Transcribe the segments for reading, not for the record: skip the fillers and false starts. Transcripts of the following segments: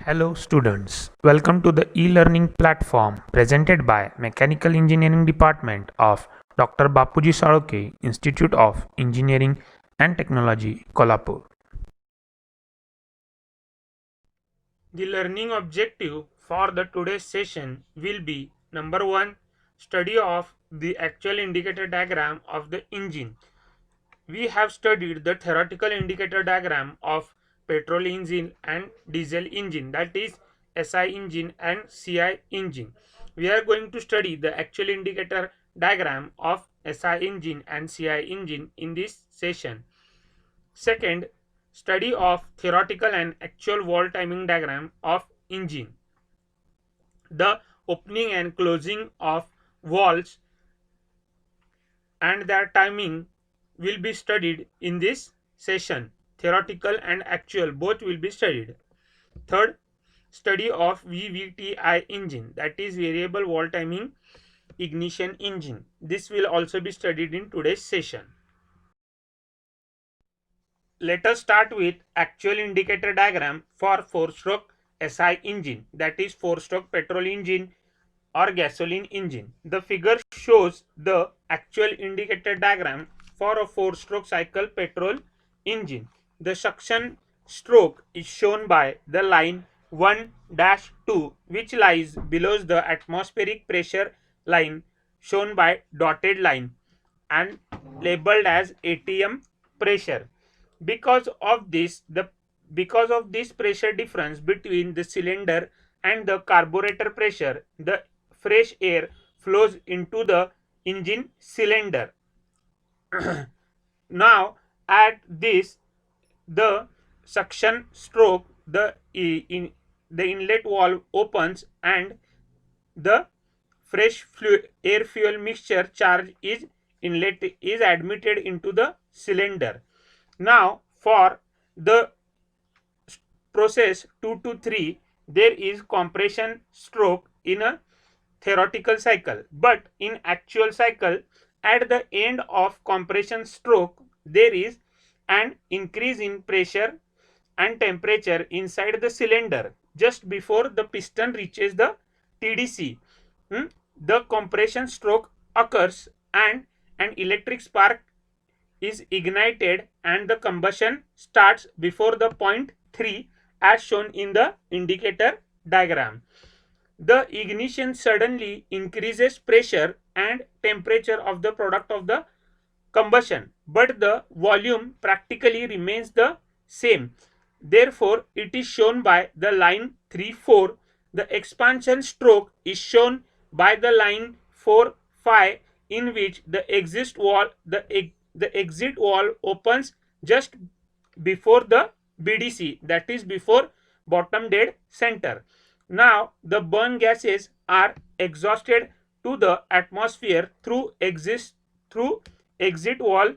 Hello students, welcome to the e-learning platform presented by Mechanical Engineering Department of Dr. Bapuji Saloke Institute of Engineering and Technology, Kolhapur. The learning objective for the today's session will be number 1, study of the actual indicator diagram of the engine. We have studied the theoretical indicator diagram of petrol engine and diesel engine, that is SI engine and CI engine. We are going to study the actual indicator diagram of SI engine and CI engine in this session. Second, study of theoretical and actual valve timing diagram of engine. The opening and closing of valves and their timing will be studied in this session. Theoretical and actual both will be studied. Third, study of VVTI engine, that is variable valve timing ignition engine. This will also be studied in today's session. Let us start with actual indicator diagram for 4-stroke SI engine, that is 4-stroke petrol engine or gasoline engine. The figure shows the actual indicator diagram for a 4-stroke cycle petrol engine. The suction stroke is shown by the line 1-2, which lies below the atmospheric pressure line, shown by dotted line and labeled as ATM pressure. Because of this pressure difference between the cylinder and the carburetor pressure, the fresh air flows into the engine cylinder. Now at this, the suction stroke, the inlet valve opens and the fresh air fuel mixture charge is admitted into the cylinder. Now for the process 2 to 3, there is compression stroke in a theoretical cycle, but in actual cycle, at the end of compression stroke, there is an increase in pressure and temperature inside the cylinder just before the piston reaches the TDC. The compression stroke occurs and an electric spark is ignited and the combustion starts before the point 3 as shown in the indicator diagram. The ignition suddenly increases pressure and temperature of the product of the combustion, but the volume practically remains the same. Therefore, it is shown by the line 3-4. The expansion stroke is shown by the line 4-5, in which the exit valve opens just before the BDC, that is before bottom dead center. Now the burn gases are exhausted to the atmosphere through exit valve.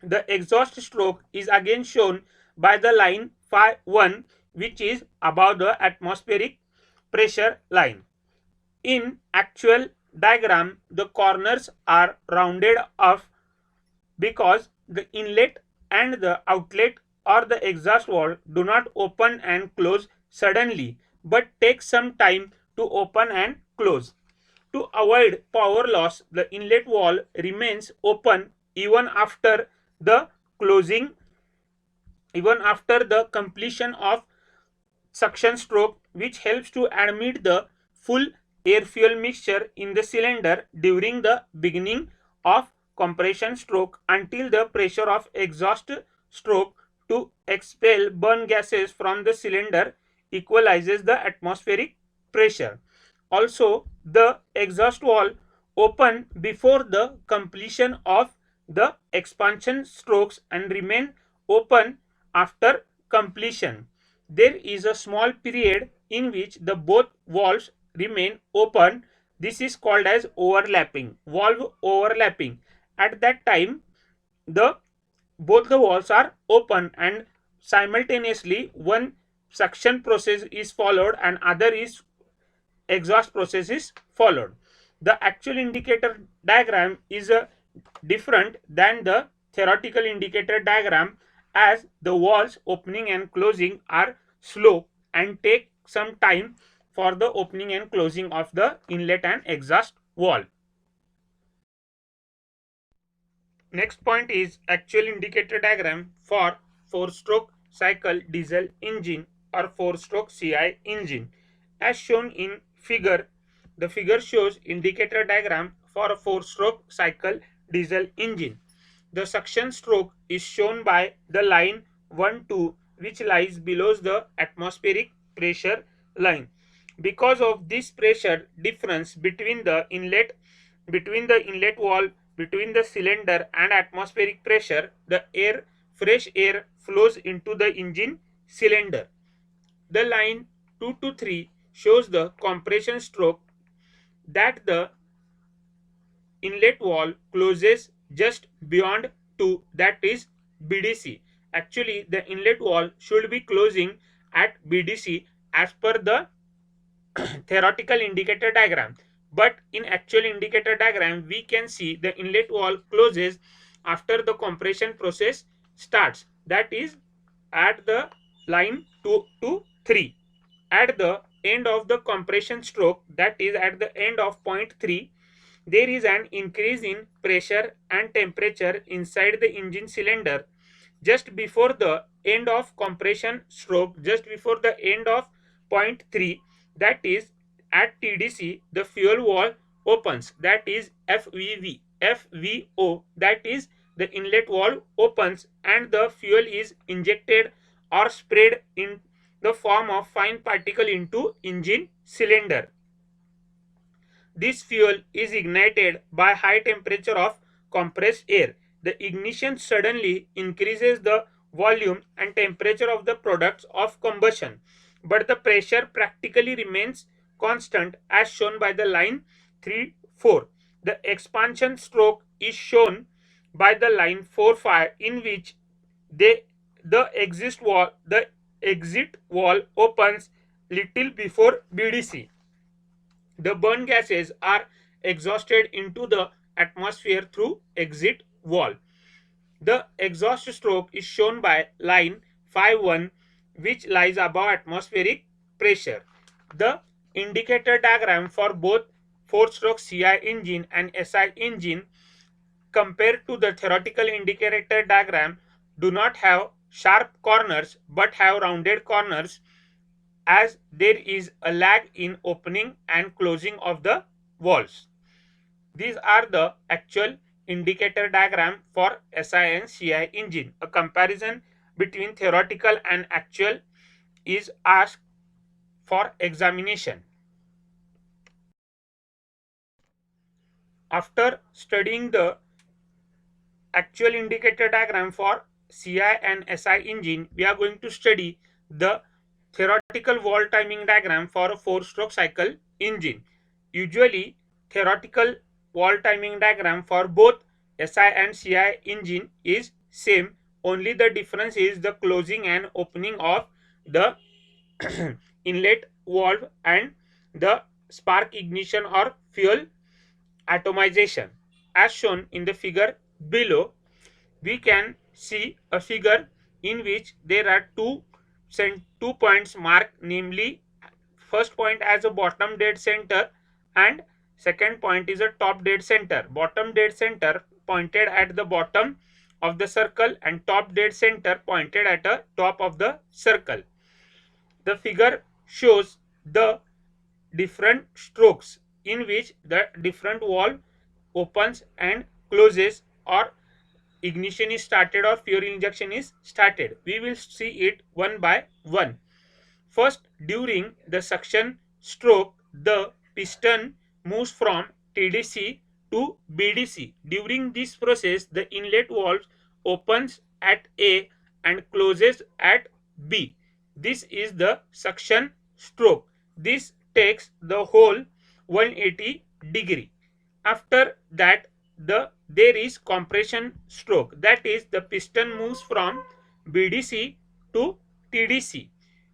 The exhaust stroke is again shown by the line 5-1, which is above the atmospheric pressure line. In actual diagram, the corners are rounded off because the inlet and the outlet or the exhaust valve do not open and close suddenly, but take some time to open and close. To avoid power loss, the inlet valve remains open even after the closing, even after the completion of suction stroke, which helps to admit the full air fuel mixture in the cylinder during the beginning of compression stroke until the pressure of exhaust stroke to expel burn gases from the cylinder equalizes the atmospheric pressure. Also, the exhaust valve open before the completion of the expansion strokes and remain open after completion. There is a small period in which the both valves remain open. This is called as overlapping, valve overlapping. At that time, the both the valves are open and simultaneously one suction process is followed and other is exhaust process is followed. The actual indicator diagram is different than the theoretical indicator diagram, as the valves opening and closing are slow and take some time for the opening and closing of the inlet and exhaust valve. Next point is actual indicator diagram for 4-stroke cycle diesel engine or 4-stroke CI engine. As shown in figure, the figure shows indicator diagram for a 4-stroke cycle diesel engine. The suction stroke is shown by the line 1, 2, which lies below the atmospheric pressure line. Because of this pressure difference between the inlet valve, between the cylinder and atmospheric pressure, the fresh air flows into the engine cylinder. The line 2 to 3 shows the compression stroke that the inlet valve closes just beyond 2, that is BDC. Actually, the inlet valve should be closing at BDC as per the theoretical indicator diagram, but in actual indicator diagram we can see the inlet valve closes after the compression process starts, that is at the line 2 to 3. At the end of the compression stroke, that is at the end of point 3, there is an increase in pressure and temperature inside the engine cylinder. Just before the end of compression stroke, just before the end of point 3, that is at TDC, the fuel valve opens, that is FVO, that is the inlet valve opens and the fuel is injected or sprayed in the form of fine particle into engine cylinder. This fuel is ignited by high temperature of compressed air. The ignition suddenly increases the volume and temperature of the products of combustion, but the pressure practically remains constant as shown by the line 3, 4. The expansion stroke is shown by the line 4, 5, in which the exit wall opens little before BDC. The burn gases are exhausted into the atmosphere through exit valve. The exhaust stroke is shown by line 5-1, which lies above atmospheric pressure. The indicator diagram for both 4-stroke CI engine and SI engine compared to the theoretical indicator diagram do not have sharp corners but have rounded corners, as there is a lag in opening and closing of the valves. These are the actual indicator diagram for SI and CI engine. A comparison between theoretical and actual is asked for examination. After studying the actual indicator diagram for CI and SI engine, we are going to study the theoretical valve timing diagram for a 4-stroke cycle engine. Usually, theoretical valve timing diagram for both SI and CI engine is same, only the difference is the closing and opening of the inlet valve and the spark ignition or fuel atomization. As shown in the figure below, we can see a figure in which there are two points marked, namely first point as a bottom dead center and second point is a top dead center. Bottom dead center pointed at the bottom of the circle and top dead center pointed at the top of the circle. The figure shows the different strokes in which the different valve opens and closes, or ignition is started or fuel injection is started. We will see it one by one. First, during the suction stroke, the piston moves from TDC to BDC. During this process, the inlet valve opens at A and closes at B. This is the suction stroke. This takes the whole 180 degree. After that, there is compression stroke, that is the piston moves from BDC to TDC.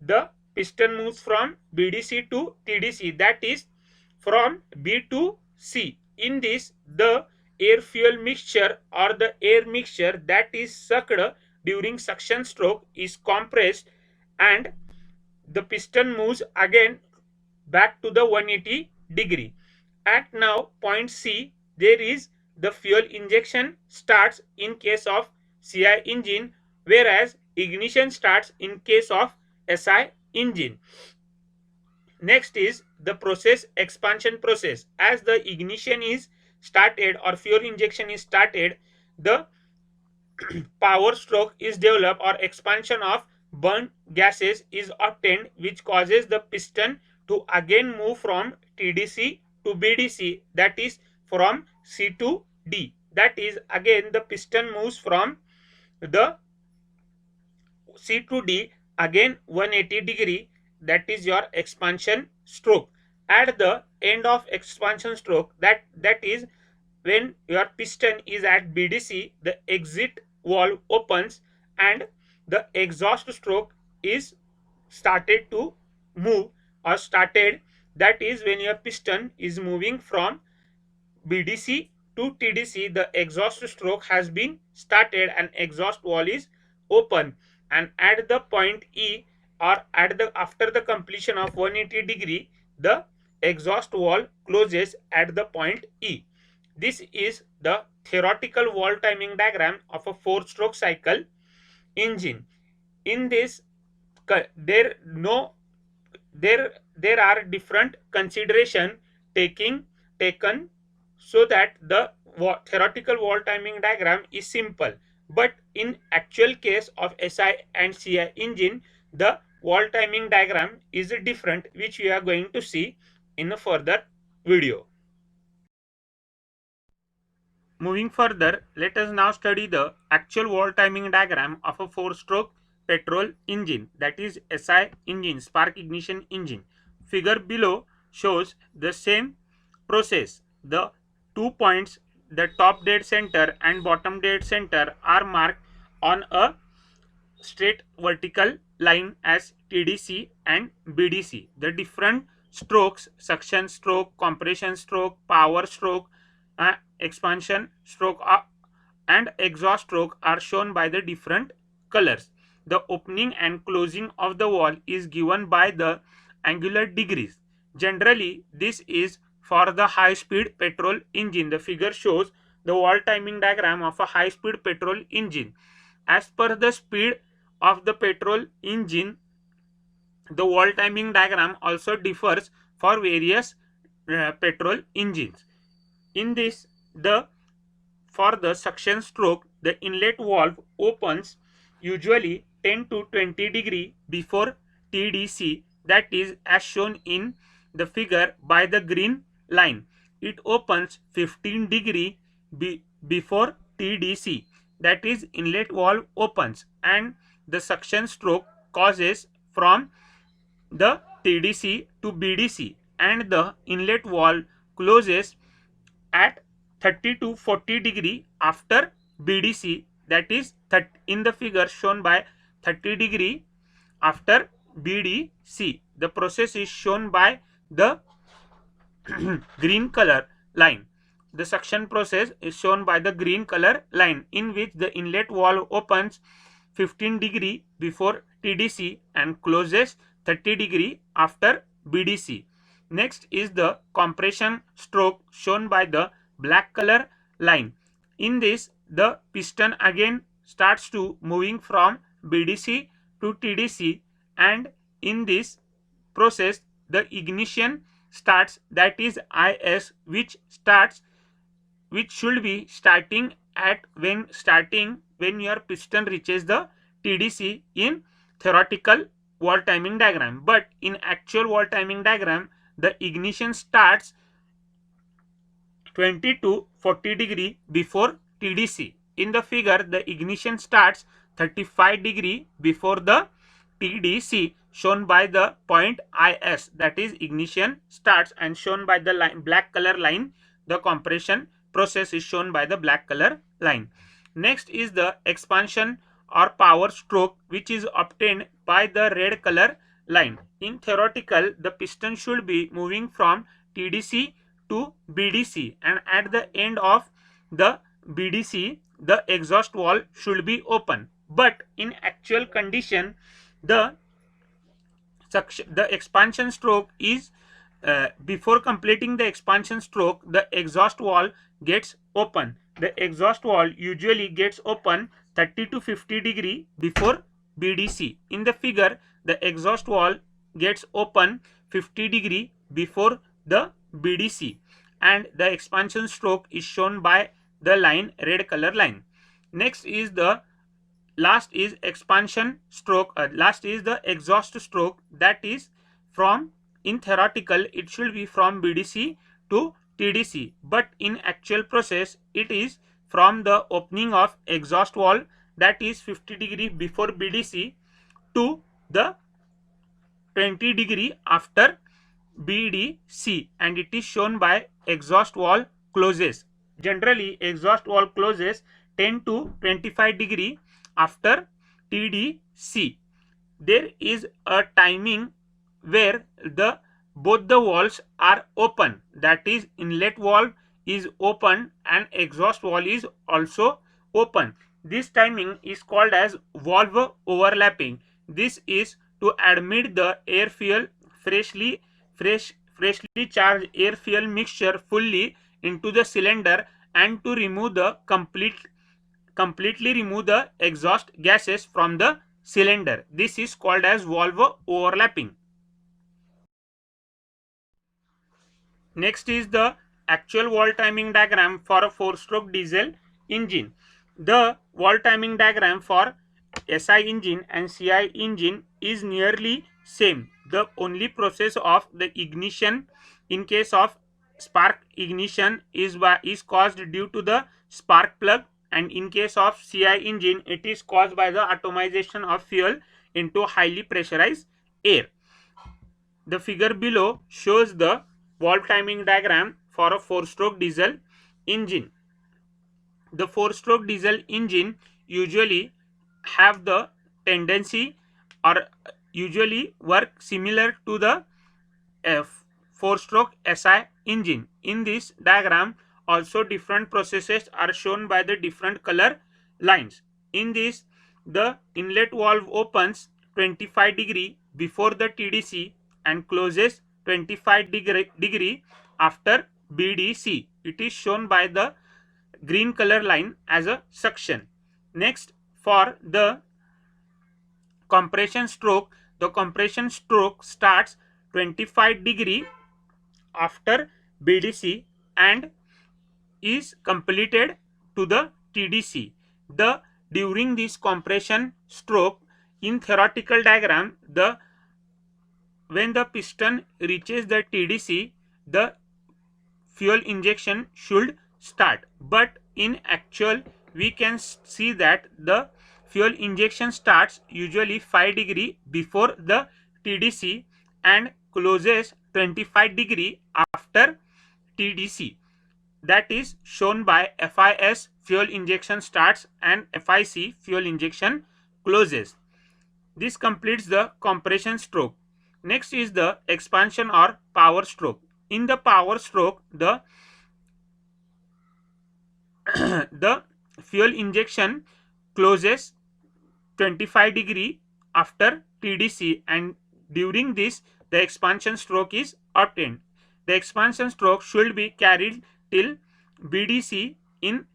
The piston moves from BDC to TDC, that is from B to C. In this, the air fuel mixture or the air mixture that is sucked during suction stroke is compressed and the piston moves again back to the 180 degree. At now point C, there is the fuel injection starts in case of CI engine, whereas ignition starts in case of SI engine. Next is the process expansion process. As the ignition is started or fuel injection is started, the power stroke is developed or expansion of burnt gases is obtained, which causes the piston to again move from TDC to BDC, that is from C to D. That is again the piston moves from the C to D again 180 degree, that is your expansion stroke. At the end of expansion stroke, that is when your piston is at BDC, the exit valve opens and the exhaust stroke is started to move or started. That is when your piston is moving from BDC to TDC, the exhaust stroke has been started and exhaust valve is open. And at the point E, or at the after the completion of 180 degree, the exhaust valve closes at the point E. This is the theoretical valve timing diagram of a 4-stroke cycle engine. In this, there no there are different consideration taken so that the theoretical valve timing diagram is simple, but in actual case of SI and CI engine, the valve timing diagram is different, which we are going to see in a further video. Moving further, let us now study the actual valve timing diagram of a 4-stroke petrol engine, that is SI engine, spark ignition engine. Figure below shows the same process. The 2 points, the top dead center and bottom dead center, are marked on a straight vertical line as TDC and BDC. The different strokes, suction stroke, compression stroke, power stroke, expansion stroke and exhaust stroke, are shown by the different colors. The opening and closing of the valve is given by the angular degrees. Generally, this is for the high-speed petrol engine. The figure shows the valve timing diagram of a high-speed petrol engine. As per the speed of the petrol engine, the valve timing diagram also differs for various petrol engines. In this, for the suction stroke, the inlet valve opens usually 10 to 20 degree before TDC, that is as shown in the figure by the green line. It opens 15 degree before TDC, that is inlet valve opens, and the suction stroke causes from the TDC to BDC, and the inlet valve closes at 30 to 40 degree after BDC, that is in the figure shown by 30 degree after BDC. The process is shown by the green color line. The suction process is shown by the green color line, in which the inlet valve opens 15 degree before TDC and closes 30 degree after BDC. Next is the compression stroke, shown by the black color line. In this, the piston again starts to moving from BDC to TDC, and in this process the ignition starts, that is IS, which should be starting at when your piston reaches the TDC in theoretical valve timing diagram. But in actual valve timing diagram, the ignition starts 20 to 40 degree before TDC. In the figure, the ignition starts 35 degree before the TDC, shown by the point IS, that is ignition starts, and shown by the line, black color line. The compression process is shown by the black color line. Next is the expansion or power stroke, which is obtained by the red color line. In theoretical, the piston should be moving from TDC to BDC, and at the end of the BDC, the exhaust valve should be open. But in actual condition, the the expansion stroke is before completing the expansion stroke, the exhaust valve gets open. The exhaust valve usually gets open 30 to 50 degree before BDC. In the figure, the exhaust valve gets open 50 degree before the BDC, and the expansion stroke is shown by the line, red color line. Next is the last is expansion stroke. Last is the exhaust stroke, that is from, in theoretical it should be from BDC to TDC, but in actual process it is from the opening of exhaust valve, that is 50 degree before BDC, to the 20 degree after BDC, and it is shown by exhaust valve closes. Generally exhaust valve closes 10 to 25 degree after TDC. There is a timing where both the valves are open, that is inlet valve is open and exhaust valve is also open. This timing is called as valve overlapping. This is to admit the air fuel freshly charged air fuel mixture fully into the cylinder and to remove the completely remove the exhaust gases from the cylinder. This is called as valve overlapping. Next is the actual valve timing diagram for a 4-stroke diesel engine. The valve timing diagram for SI engine and CI engine is nearly same. The only process of the ignition in case of spark ignition is caused due to the spark plug, and in case of CI engine it is caused by the atomization of fuel into highly pressurized air. The figure below shows the valve timing diagram for a 4-stroke diesel engine. The 4-stroke diesel engine usually have the tendency or usually work similar to the 4-stroke SI engine. In this diagram also different processes are shown by the different color lines. In this, the inlet valve opens 25 degree before the TDC and closes 25 degree after BDC. It is shown by the green color line as a suction. Next, for the compression stroke, the compression stroke starts 25 degree after BDC and is completed to the TDC. During this compression stroke, in theoretical diagram, when the piston reaches the TDC, the fuel injection should start, but in actual we can see that the fuel injection starts usually 5 degree before the TDC and closes 25 degree after TDC. That is shown by FIS, fuel injection starts, and FIC, fuel injection closes. This completes the compression stroke. Next is the expansion or power stroke. In the power stroke, the the fuel injection closes 25 degree after TDC, and during this the expansion stroke is obtained. The expansion stroke should be carried till BDC in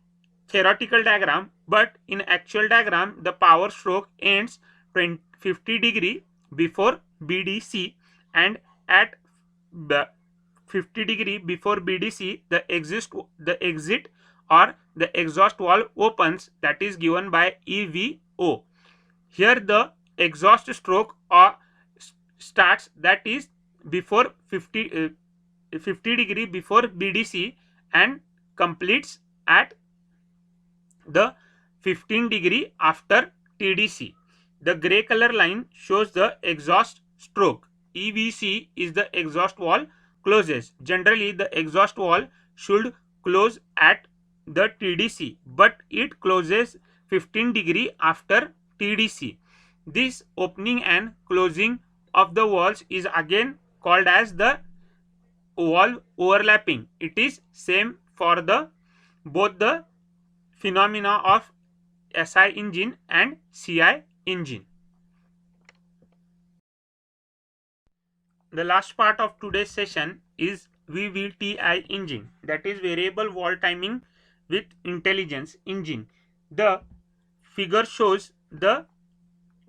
theoretical diagram, but in actual diagram the power stroke ends 50 degree before BDC, and at 50 degree before BDC the exit or the exhaust valve opens, that is given by EVO. Here the exhaust stroke starts, that is before 50 degree before BDC and completes at the 15 degree after TDC. The grey color line shows the exhaust stroke. EVC is the exhaust valve closes. Generally the exhaust valve should close at the TDC, but it closes 15 degree after TDC. This opening and closing of the valves is again called as the valve overlapping. It is same for the both the phenomena of SI engine and CI engine. the last part of today's session is VVTI engine, that is variable wall timing with intelligence engine. The figure shows the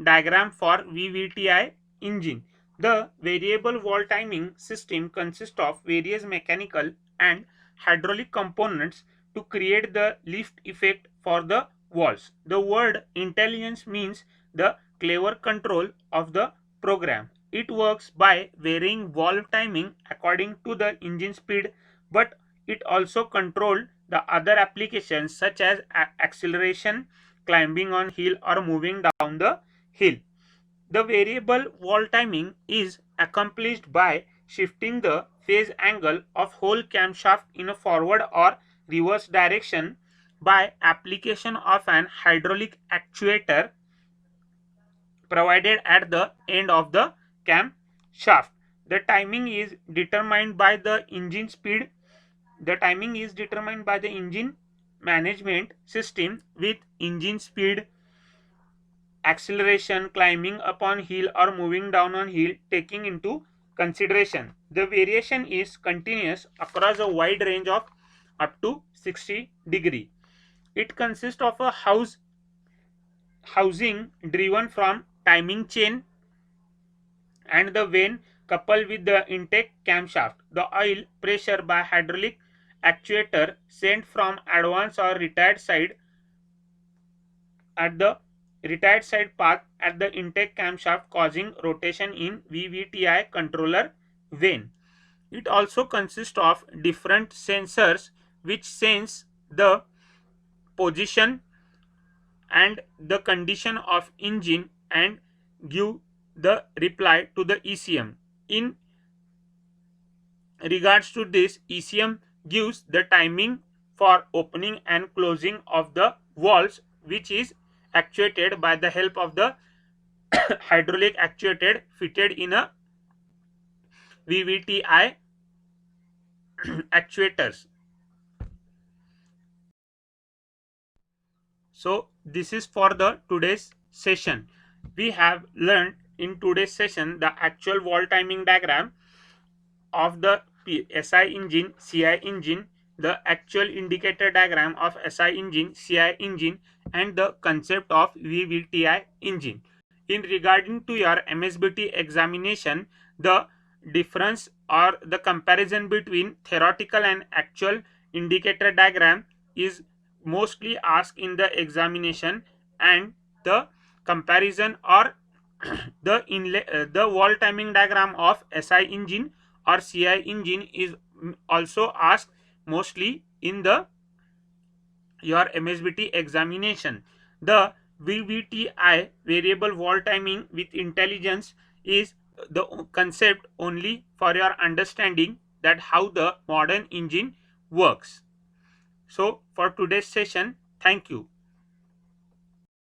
diagram for VVTI engine. The variable wall timing system consists of various mechanical and hydraulic components to create the lift effect for the walls. The word intelligence means the clever control of the program. It works by varying valve timing according to the engine speed, but it also controls the other applications such as acceleration, climbing on hill, or moving down the hill. The variable wall timing is accomplished by shifting the phase angle of whole camshaft in a forward or reverse direction by application of an hydraulic actuator provided at the end of the camshaft. The timing is determined by the engine speed. The timing is determined by the engine management system with engine speed, acceleration, climbing upon hill, or moving down on hill taking into consideration. The variation is continuous across a wide range of up to 60 degree. It consists of a housing driven from timing chain and the vane coupled with the intake camshaft. The oil pressure by hydraulic actuator sent from advance or retired side at the retired side path at the intake camshaft, causing rotation in VVTI controller vane. It also consists of different sensors which sense the position and the condition of engine and give the reply to the ECM. In regards to this, ECM gives the timing for opening and closing of the valves, which is actuated by the help of the hydraulic actuator fitted in a VVTI actuators. So this is for the today's session. We have learned in today's session the actual wall timing diagram of the SI engine, CI engine, the actual indicator diagram of SI engine, CI engine, and the concept of VVTI engine. In regarding to your MSBT examination, the difference or the comparison between theoretical and actual indicator diagram is mostly asked in the examination, and the comparison or the wall timing diagram of SI engine or CI engine is also asked mostly in the your MSBT examination. The VVTI variable wall timing with intelligence is the concept only for your understanding that how the modern engine works. So for today's session, thank you.